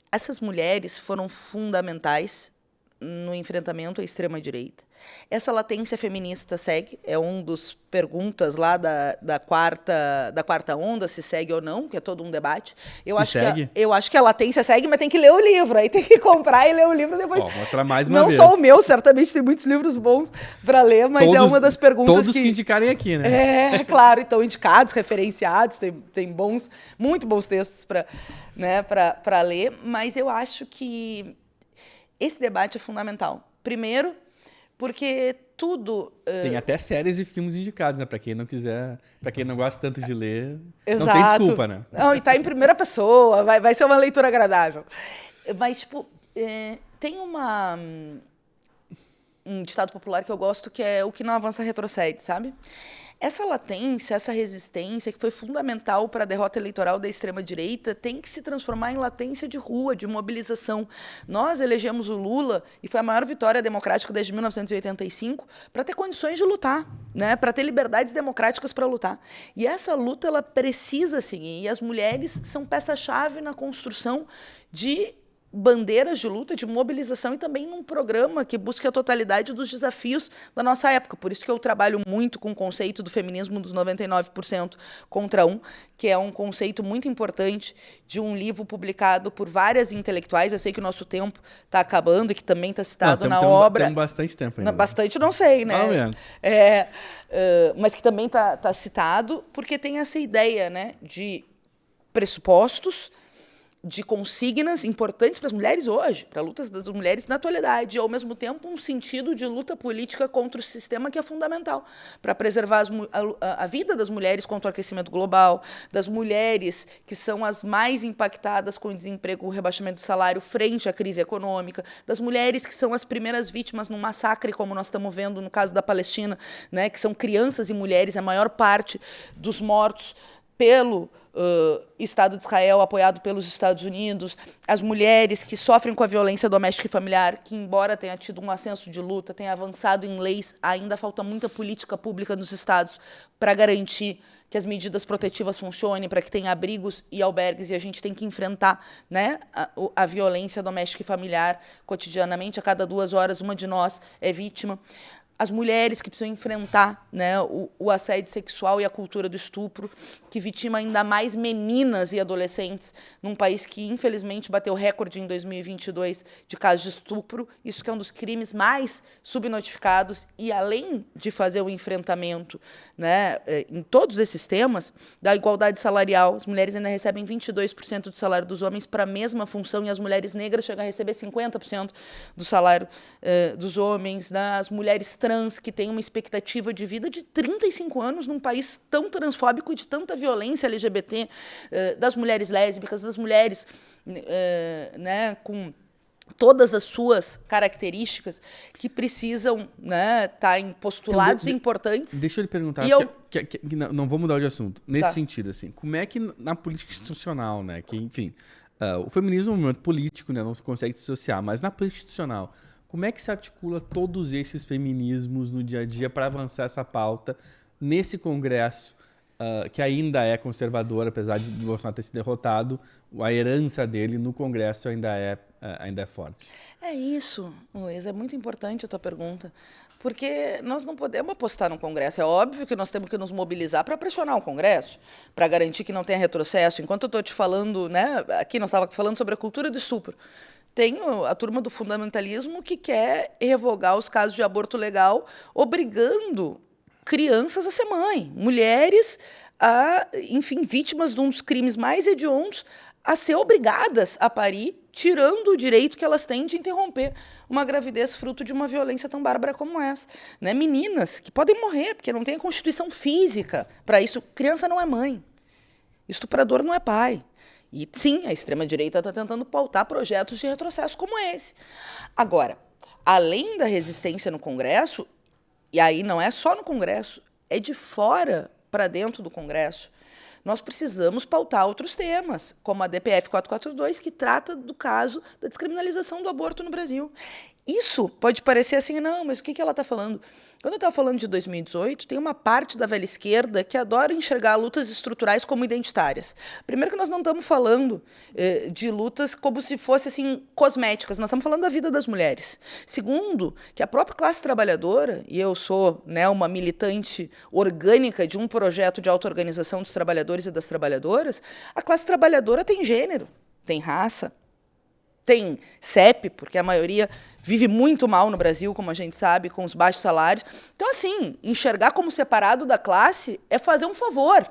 essas mulheres foram fundamentais no enfrentamento à extrema-direita. Essa latência feminista segue, é um dos perguntas lá da quarta onda, se segue ou não, que é todo um debate. Eu acho que a latência segue, mas tem que ler o livro, aí tem que comprar e ler o livro depois. Mostrar mais uma não vez. Não só o meu, certamente tem muitos livros bons para ler, mas é uma das perguntas todos que indicarem aqui, né? É, claro, então indicados, referenciados, tem muito bons textos para ler, mas eu acho que esse debate é fundamental. Primeiro, porque tudo... Tem até séries e filmes indicados, né? Para quem não quiser, para quem não gosta tanto de ler, Exato. Não tem desculpa, né? Não, e tá em primeira pessoa, vai ser uma leitura agradável. Mas, tipo, tem um ditado popular que eu gosto, que é o que não avança retrocede, sabe? Essa latência, essa resistência, que foi fundamental para a derrota eleitoral da extrema-direita, tem que se transformar em latência de rua, de mobilização. Nós elegemos o Lula, e foi a maior vitória democrática desde 1985, para ter condições de lutar, né? Para ter liberdades democráticas para lutar. E essa luta ela precisa seguir, e as mulheres são peça-chave na construção de bandeiras de luta, de mobilização e também num programa que busque a totalidade dos desafios da nossa época. Por isso que eu trabalho muito com o conceito do feminismo dos 99% contra 1, que é um conceito muito importante de um livro publicado por várias intelectuais. Eu sei que o nosso tempo está acabando e que também está citado na obra. Tem bastante tempo ainda. Bastante não sei, né? Pelo menos. Mas que também está citado, porque tem essa ideia, né, de pressupostos, de consignas importantes para as mulheres hoje, para lutas das mulheres na atualidade, e, ao mesmo tempo, um sentido de luta política contra o sistema que é fundamental para preservar a vida das mulheres contra o aquecimento global, das mulheres que são as mais impactadas com o desemprego, o rebaixamento do salário frente à crise econômica, das mulheres que são as primeiras vítimas num massacre, como nós estamos vendo no caso da Palestina, né, que são crianças e mulheres, a maior parte dos mortos pelo Estado de Israel, apoiado pelos Estados Unidos, as mulheres que sofrem com a violência doméstica e familiar, que, embora tenha tido um ascenso de luta, tenha avançado em leis, ainda falta muita política pública nos estados para garantir que as medidas protetivas funcionem, para que tenha abrigos e albergues, e a gente tem que enfrentar, né, a violência doméstica e familiar cotidianamente. A cada 2 horas, uma de nós é vítima. As mulheres que precisam enfrentar, né, o assédio sexual e a cultura do estupro, que vitima ainda mais meninas e adolescentes, num país que, infelizmente, bateu recorde em 2022 de casos de estupro. Isso que é um dos crimes mais subnotificados. E, além de fazer o enfrentamento, né, em todos esses temas, da igualdade salarial, as mulheres ainda recebem 22% do salário dos homens para a mesma função, e as mulheres negras chegam a receber 50% do salário dos homens, né? As mulheres trans, que têm uma expectativa de vida de 35 anos num país tão transfóbico e de tanta violência LGBT, das mulheres lésbicas, das mulheres, né, com todas as suas características que precisam, né, estar em postulados importantes. Deixa eu lhe perguntar, não vou mudar de assunto, nesse sentido, assim, como é que na política institucional, né, que, enfim, o feminismo é um movimento político, né, não se consegue dissociar, mas na política institucional, como é que se articula todos esses feminismos no dia a dia para avançar essa pauta nesse Congresso, que ainda é conservador, apesar de Bolsonaro ter se derrotado, a herança dele no Congresso ainda é forte? É isso, Luiz, é muito importante a tua pergunta, porque nós não podemos apostar no Congresso. É óbvio que nós temos que nos mobilizar para pressionar o Congresso, para garantir que não tenha retrocesso. Enquanto eu estou te falando, né, aqui nós estávamos falando sobre a cultura do estupro, tem a turma do fundamentalismo que quer revogar os casos de aborto legal, obrigando crianças a ser mãe, mulheres, enfim, vítimas de um dos crimes mais hediondos, a ser obrigadas a parir, tirando o direito que elas têm de interromper uma gravidez fruto de uma violência tão bárbara como essa. Né? Meninas que podem morrer, porque não tem a constituição física para isso. Criança não é mãe. Estuprador não é pai. E, sim, a extrema-direita está tentando pautar projetos de retrocesso como esse. Agora, além da resistência no Congresso, e aí não é só no Congresso, é de fora para dentro do Congresso, nós precisamos pautar outros temas, como a DPF 442, que trata do caso da descriminalização do aborto no Brasil. Isso pode parecer assim, não, mas o que ela está falando? Quando eu estava falando de 2018, tem uma parte da velha esquerda que adora enxergar lutas estruturais como identitárias. Primeiro que nós não estamos falando de lutas como se fossem assim, cosméticas, nós estamos falando da vida das mulheres. Segundo, que a própria classe trabalhadora, e eu sou, né, uma militante orgânica de um projeto de auto-organização dos trabalhadores e das trabalhadoras, a classe trabalhadora tem gênero, tem raça, tem CEP, porque a maioria vive muito mal no Brasil, como a gente sabe, com os baixos salários. Então, assim, enxergar como separado da classe é fazer um favor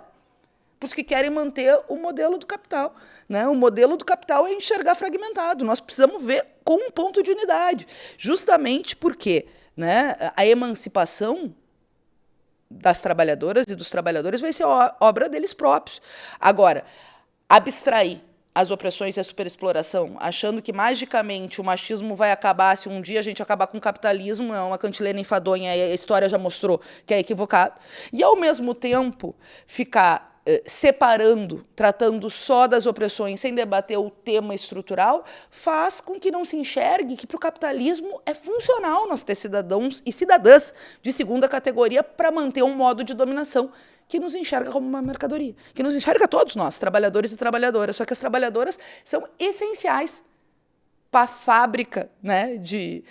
para os que querem manter o modelo do capital. Né? O modelo do capital é enxergar fragmentado. Nós precisamos ver com um ponto de unidade. Justamente porque, né, a emancipação das trabalhadoras e dos trabalhadores vai ser obra deles próprios. Agora, abstrair as opressões e a superexploração, achando que magicamente o machismo vai acabar se um dia a gente acabar com o capitalismo, é uma cantilena enfadonha, e a história já mostrou que é equivocado, e ao mesmo tempo ficar separando, tratando só das opressões, sem debater o tema estrutural, faz com que não se enxergue que para o capitalismo é funcional nós ter cidadãos e cidadãs de segunda categoria para manter um modo de dominação que nos enxerga como uma mercadoria, que nos enxerga todos nós, trabalhadores e trabalhadoras, só que as trabalhadoras são essenciais para a fábrica, né, de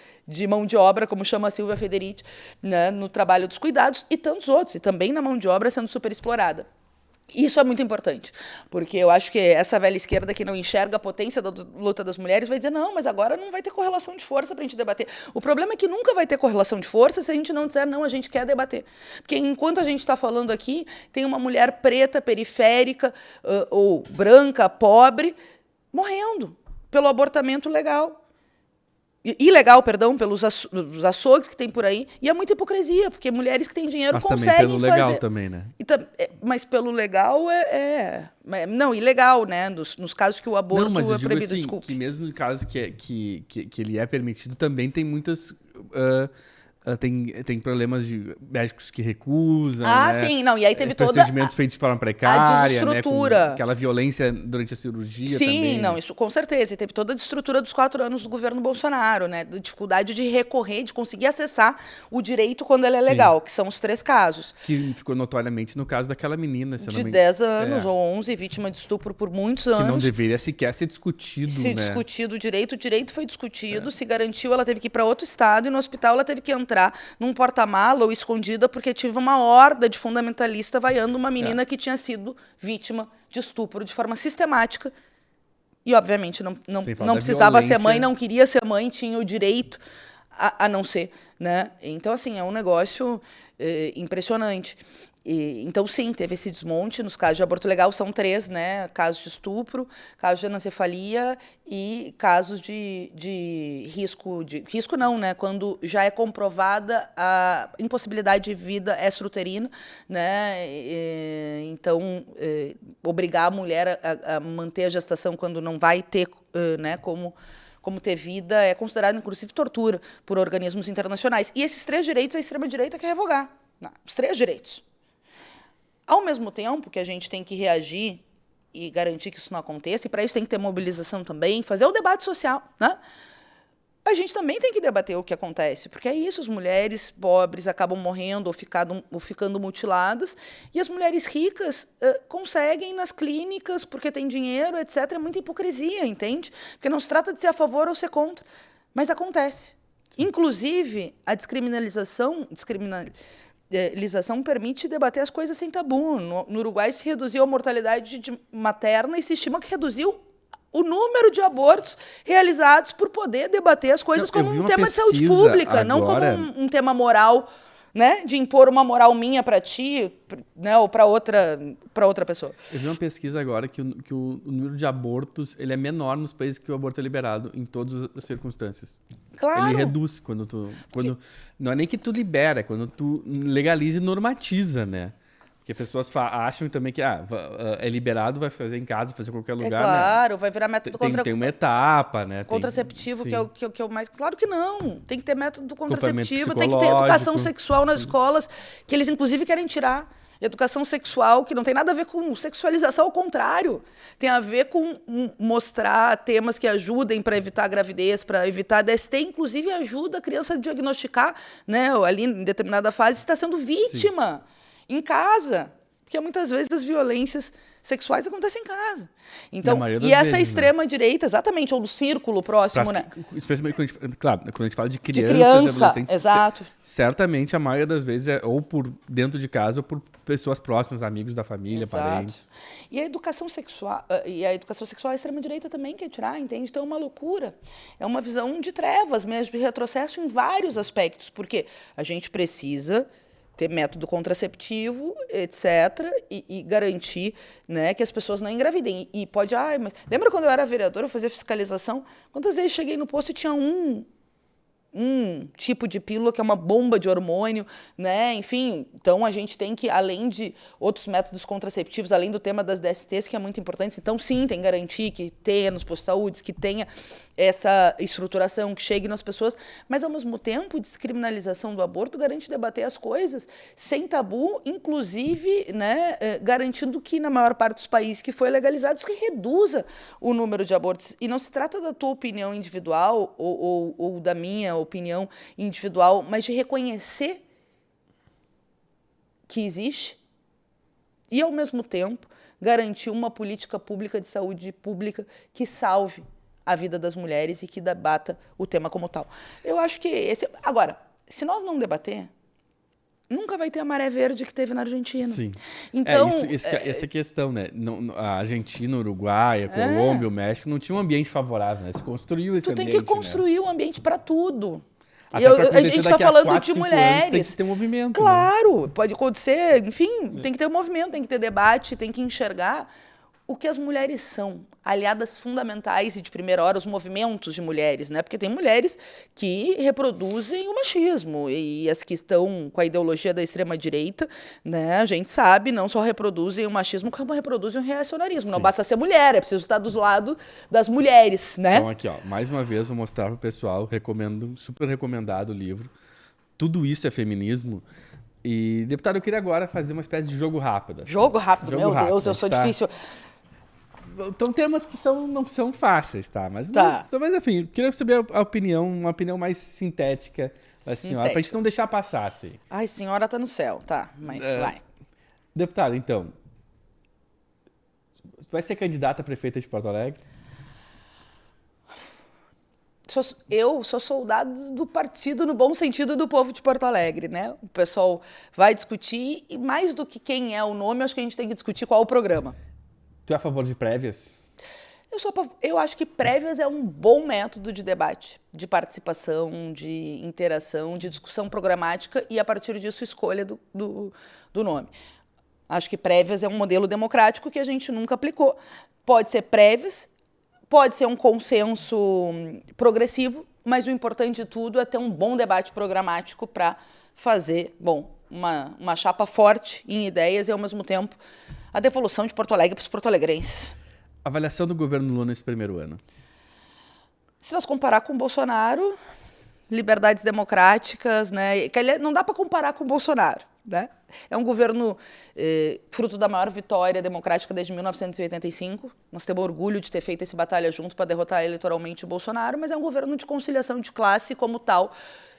mão de obra, como chama a Silvia Federici, né, no trabalho dos cuidados e tantos outros, e também na mão de obra sendo superexplorada. Isso é muito importante, porque eu acho que essa velha esquerda que não enxerga a potência da luta das mulheres vai dizer, não, mas agora não vai ter correlação de força para a gente debater. O problema é que nunca vai ter correlação de força se a gente não disser, não, a gente quer debater. Porque enquanto a gente está falando aqui, tem uma mulher preta, periférica, ou branca, pobre, morrendo pelo abortamento legal. Ilegal, perdão, pelos açougues que tem por aí. E é muita hipocrisia, porque mulheres que têm dinheiro conseguem fazer. Mas também pelo legal também, né? Mas pelo legal não, ilegal, né? Nos casos que o aborto não, mas eu é digo proibido, assim, desculpe. que mesmo no caso que ele é permitido, também tem muitas... tem problemas de médicos que recusam, né? Sim, não, e aí teve toda procedimentos feitos de forma precária, a desestrutura. Né? Com aquela violência durante a cirurgia também. Sim, não, isso com certeza. E teve toda a desestrutura dos 4 anos do governo Bolsonaro, né? Da dificuldade de recorrer, de conseguir acessar o direito quando ele é legal, que são os 3 casos. Que ficou notoriamente no caso daquela menina, se de 10 anos ou 11, vítima de estupro por muitos anos. Que não deveria sequer ser discutido, né? Discutido o direito foi discutido, se garantiu, ela teve que ir para outro estado e no hospital ela teve que entrar num porta-mala ou escondida porque tive uma horda de fundamentalista vaiando uma menina que tinha sido vítima de estupro de forma sistemática e, obviamente, não precisava ser mãe, não queria ser mãe, tinha o direito a não ser, né? Então, assim, é um negócio impressionante. Então, sim, teve esse desmonte. Nos casos de aborto legal, são 3, né? Casos de estupro, casos de anencefalia e casos de risco... Risco não, né? Quando já é comprovada a impossibilidade de vida extrauterina, né? Então, obrigar a mulher a manter a gestação quando não vai ter, né? Como ter vida é considerado, inclusive, tortura por organismos internacionais. E esses 3 direitos a extrema-direita quer revogar. Não, os 3 direitos. Ao mesmo tempo que a gente tem que reagir e garantir que isso não aconteça, e para isso tem que ter mobilização também, fazer o debate social, né? A gente também tem que debater o que acontece, porque é isso, as mulheres pobres acabam morrendo ou ficando mutiladas, e as mulheres ricas conseguem nas clínicas, porque tem dinheiro, etc. É muita hipocrisia, entende? Porque não se trata de ser a favor ou ser contra, mas acontece. Sim. Inclusive, a descriminalização permite debater as coisas sem tabu. No Uruguai se reduziu a mortalidade materna e se estima que reduziu o número de abortos realizados por poder debater as coisas como um tema de saúde pública, não como um tema moral, né, de impor uma moral minha para ti, né, ou para outra pessoa. Eu vi uma pesquisa agora que o número de abortos ele é menor nos países que o aborto é liberado em todas as circunstâncias. Claro. Ele reduz quando não é nem que tu libera, é quando tu legaliza e normatiza, né? Porque pessoas acham também que é liberado, vai fazer em casa, fazer em qualquer lugar. Claro, né? vai virar método Tem uma etapa, né? Contraceptivo, Sim. que é o mais... Claro que não. Tem que ter método Acompanhamento contraceptivo, tem que ter educação sexual nas escolas, que eles inclusive querem tirar. Educação sexual, que não tem nada a ver com sexualização, ao contrário. Tem a ver com mostrar temas que ajudem para evitar a gravidez, para evitar a DST, inclusive ajuda a criança a diagnosticar, né, ali em determinada fase, se está sendo vítima em casa. Porque muitas vezes as violências sexuais acontecem em casa. Então, e essa vezes, extrema-direita, exatamente, ou do círculo próximo, né? Especialmente quando a gente fala de crianças criança, e adolescentes. Exato. Certamente, a maioria das vezes é ou por dentro de casa ou por pessoas próximas, amigos da família, Exato. Parentes. E a educação sexual, a extrema-direita também quer tirar, entende? Então é uma loucura. É uma visão de trevas mesmo, de retrocesso em vários aspectos, porque a gente precisa ter método contraceptivo, etc., e garantir, né, que as pessoas não engravidem. E pode... mas lembra quando eu era vereadora, eu fazia fiscalização? Quantas vezes cheguei no posto e tinha um tipo de pílula que é uma bomba de hormônio, né? Enfim, então a gente tem que, além de outros métodos contraceptivos, além do tema das DSTs, que é muito importante, então sim, tem que garantir que tenha nos postos de saúde, que tenha essa estruturação, que chegue nas pessoas, mas ao mesmo tempo, descriminalização do aborto garante debater as coisas sem tabu, inclusive, né, garantindo que na maior parte dos países que foi legalizado, se reduza o número de abortos. E não se trata da tua opinião individual ou da minha opinião individual, mas de reconhecer que existe e, ao mesmo tempo, garantir uma política pública de saúde pública que salve a vida das mulheres e que debata o tema como tal. Eu acho que esse... Agora, se nós não debater, nunca vai ter a maré verde que teve na Argentina. Sim. Então, essa questão, né? A Argentina, o Uruguai, a Colômbia, o México não tinha um ambiente favorável, né? Se construiu esse ambiente. Tu tem que construir um ambiente para tudo. Até a gente está falando de mulheres. Tem que ter movimento. Claro, né? Pode acontecer, enfim, tem que ter um movimento, tem que ter debate, tem que enxergar o que as mulheres são, aliadas fundamentais e de primeira hora, os movimentos de mulheres, né? Porque tem mulheres que reproduzem o machismo e as que estão com a ideologia da extrema-direita, né? A gente sabe, não só reproduzem o machismo, como reproduzem o reacionarismo. Sim. Não basta ser mulher, é preciso estar dos lados das mulheres, né? Então aqui, ó, mais uma vez vou mostrar para o pessoal, super recomendado o livro. Tudo isso é feminismo. E, deputado, eu queria agora fazer uma espécie de jogo rápido. Assim. Jogo rápido, meu Deus, eu sou difícil. Então, temas que não são fáceis, tá? Mas enfim, eu queria saber uma opinião mais sintética da senhora, pra gente não deixar passar, assim. Ai, senhora tá no céu, tá, mas vai. Deputado, então, vai ser candidata a prefeita de Porto Alegre? Eu sou soldado do partido, no bom sentido, do povo de Porto Alegre, né? O pessoal vai discutir, e mais do que quem é o nome, acho que a gente tem que discutir qual é o programa. Tu é a favor de prévias? Eu acho que prévias é um bom método de debate, de participação, de interação, de discussão programática e, a partir disso, escolha do nome. Acho que prévias é um modelo democrático que a gente nunca aplicou. Pode ser prévias, pode ser um consenso progressivo, mas o importante de tudo é ter um bom debate programático para fazer, uma chapa forte em ideias e, ao mesmo tempo, a devolução de Porto Alegre para os porto-alegrenses. Avaliação do governo Lula nesse primeiro ano. Se nós comparar com o Bolsonaro, liberdades democráticas, né? Não dá para comparar com o Bolsonaro, né? É um governo fruto da maior vitória democrática desde 1985. Nós temos orgulho de ter feito esse batalha junto para derrotar eleitoralmente o Bolsonaro, mas é um governo de conciliação de classe, como tal,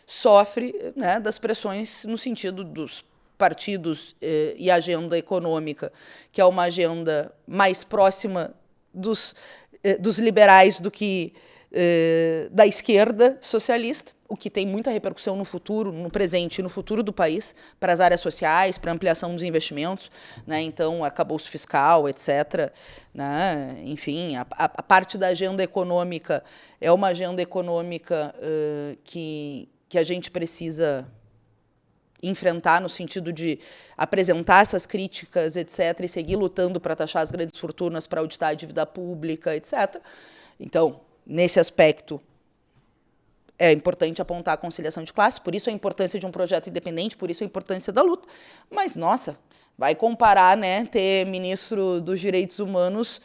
sofre, né, das pressões no sentido dos partidos e agenda econômica, que é uma agenda mais próxima dos liberais do que da esquerda socialista, o que tem muita repercussão no futuro, no presente e no futuro do país, para as áreas sociais, para a ampliação dos investimentos, né? Então, arcabouço fiscal, etc. Né? Enfim, a parte da agenda econômica é uma agenda econômica que a gente precisa enfrentar no sentido de apresentar essas críticas, etc., e seguir lutando para taxar as grandes fortunas, para auditar a dívida pública, etc. Então, nesse aspecto, é importante apontar a conciliação de classe, por isso a importância de um projeto independente, por isso a importância da luta. Mas, nossa, Vai comparar, né, ter ministro dos Direitos Humanos,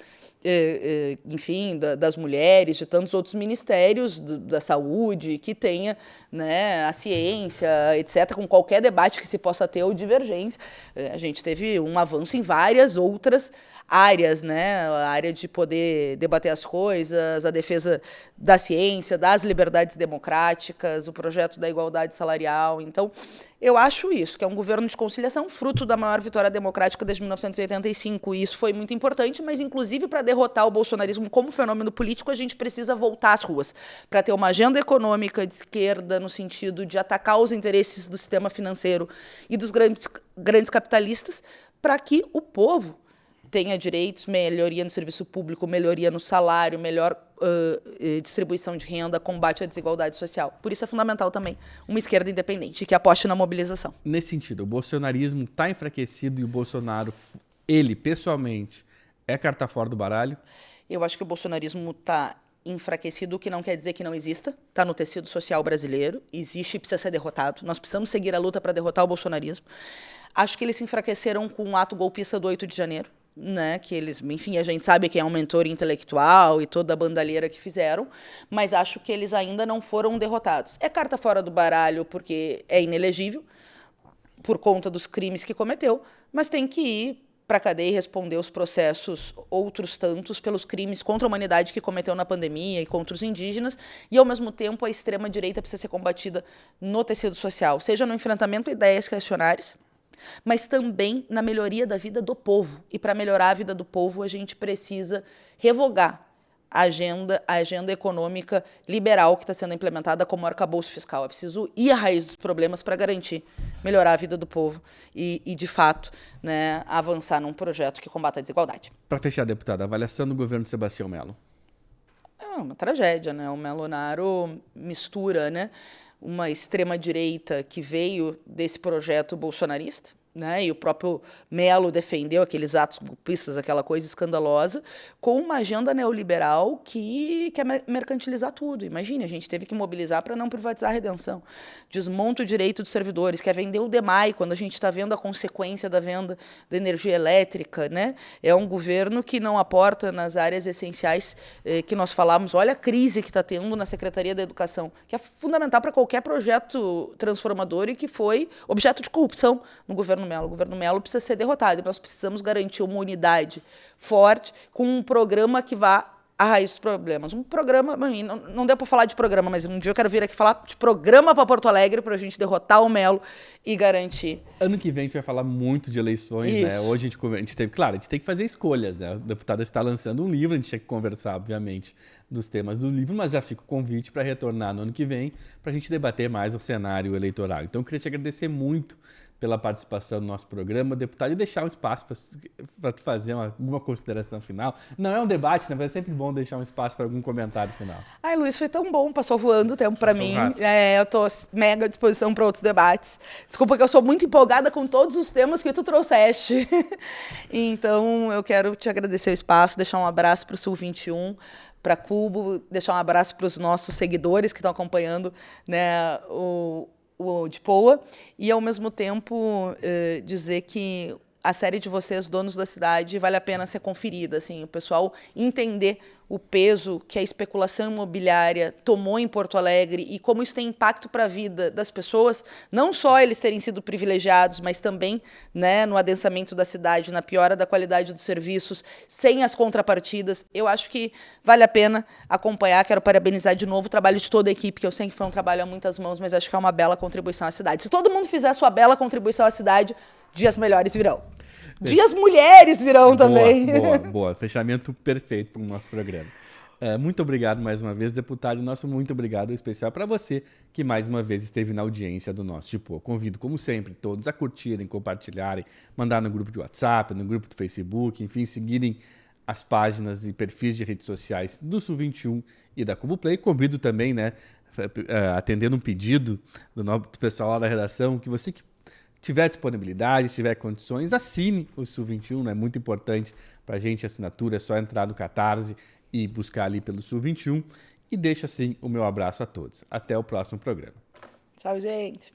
enfim, das mulheres, de tantos outros ministérios, da saúde, que tenha, né, a ciência, etc., com qualquer debate que se possa ter ou divergência. A gente teve um avanço em várias outras áreas, né, a área de poder debater as coisas, a defesa da ciência, das liberdades democráticas, o projeto da igualdade salarial. Então, eu acho isso, que é um governo de conciliação, fruto da maior vitória democrática desde 1985, e isso foi muito importante, mas, inclusive, para derrotar o bolsonarismo como fenômeno político, a gente precisa voltar às ruas, para ter uma agenda econômica de esquerda, no sentido de atacar os interesses do sistema financeiro e dos grandes capitalistas, para que o povo tenha direitos, melhoria no serviço público, melhoria no salário, melhor distribuição de renda, combate à desigualdade social. Por isso é fundamental também uma esquerda independente, que aposte na mobilização. Nesse sentido, o bolsonarismo está enfraquecido e o Bolsonaro, ele, pessoalmente, é carta fora do baralho? Eu acho que o bolsonarismo está enfraquecido, o que não quer dizer que não exista. Está no tecido social brasileiro, existe e precisa ser derrotado. Nós precisamos seguir a luta para derrotar o bolsonarismo. Acho que eles se enfraqueceram com o ato golpista do 8 de janeiro. Né, que eles, enfim, a gente sabe que é um mentor intelectual e toda a bandalheira que fizeram, mas acho que eles ainda não foram derrotados. É carta fora do baralho porque é inelegível, por conta dos crimes que cometeu, mas tem que ir para a cadeia e responder os processos, outros tantos, pelos crimes contra a humanidade que cometeu na pandemia e contra os indígenas, e, ao mesmo tempo, a extrema-direita precisa ser combatida no tecido social, seja no enfrentamento a ideias reacionárias, mas também na melhoria da vida do povo. E para melhorar a vida do povo, a gente precisa revogar a agenda econômica liberal que está sendo implementada como arcabouço fiscal. É preciso ir à raiz dos problemas para garantir melhorar a vida do povo e de fato, né, avançar num projeto que combata a desigualdade. Para fechar, deputada, a avaliação do governo de Sebastião Melo. É uma tragédia, né? O Melonaro mistura, né, uma extrema-direita que veio desse projeto bolsonarista, né, e o próprio Melo defendeu aqueles atos golpistas, aquela coisa escandalosa, com uma agenda neoliberal que quer mercantilizar tudo. Imagine, a gente teve que mobilizar para não privatizar a redenção. Desmonta o direito dos servidores, quer vender o DEMAI, quando a gente está vendo a consequência da venda da energia elétrica. Né? É um governo que não aporta nas áreas essenciais que nós falamos. Olha a crise que está tendo na Secretaria da Educação, que é fundamental para qualquer projeto transformador e que foi objeto de corrupção no governo Melo. O governo Melo precisa ser derrotado. Nós precisamos garantir uma unidade forte com um programa que vá à raiz dos problemas. Um programa, não deu para falar de programa, mas um dia eu quero vir aqui falar de programa para Porto Alegre para a gente derrotar o Melo e garantir. Ano que vem a gente vai falar muito de eleições, né? Hoje a gente teve, claro, a gente tem que fazer escolhas, né? O deputado está lançando um livro, a gente tem que conversar, obviamente, dos temas do livro, mas já fica o convite para retornar no ano que vem para a gente debater mais o cenário eleitoral. Então, eu queria te agradecer muito pela participação no nosso programa, deputado, e deixar um espaço para tu fazer alguma consideração final. Não é um debate, né? Mas é sempre bom deixar um espaço para algum comentário final. Ai, Luiz, foi tão bom, passou voando o tempo para mim. Eu estou mega à disposição para outros debates. Desculpa que eu sou muito empolgada com todos os temas que tu trouxeste. Então, eu quero te agradecer o espaço, deixar um abraço para o Sul 21, para a Cubo, deixar um abraço para os nossos seguidores que estão acompanhando, né, o Dipoa, e ao mesmo tempo dizer que a série de vocês, Donos da Cidade, vale a pena ser conferida, assim, o pessoal entender o peso que a especulação imobiliária tomou em Porto Alegre e como isso tem impacto para a vida das pessoas, não só eles terem sido privilegiados, mas também, né, no adensamento da cidade, na piora da qualidade dos serviços, sem as contrapartidas. Eu acho que vale a pena acompanhar. Quero parabenizar de novo o trabalho de toda a equipe, que eu sei que foi um trabalho a muitas mãos, mas acho que é uma bela contribuição à cidade. Se todo mundo fizer a sua bela contribuição à cidade, dias melhores virão. Dias mulheres virão também. Boa. Fechamento perfeito para o nosso programa. Muito obrigado mais uma vez, deputado. E nosso muito obrigado especial para você que mais uma vez esteve na audiência do nosso Dipoa. Convido, como sempre, todos a curtirem, compartilharem, mandar no grupo de WhatsApp, no grupo do Facebook, enfim, seguirem as páginas e perfis de redes sociais do Sul 21 e da Cubo Play. Convido também, né, atendendo um pedido do pessoal lá da redação, que você que tiver disponibilidade, tiver condições, assine o Sul 21, é muito importante para a gente a assinatura, é só entrar no Catarse e buscar ali pelo Sul 21. E deixo assim o meu abraço a todos. Até o próximo programa. Tchau, gente.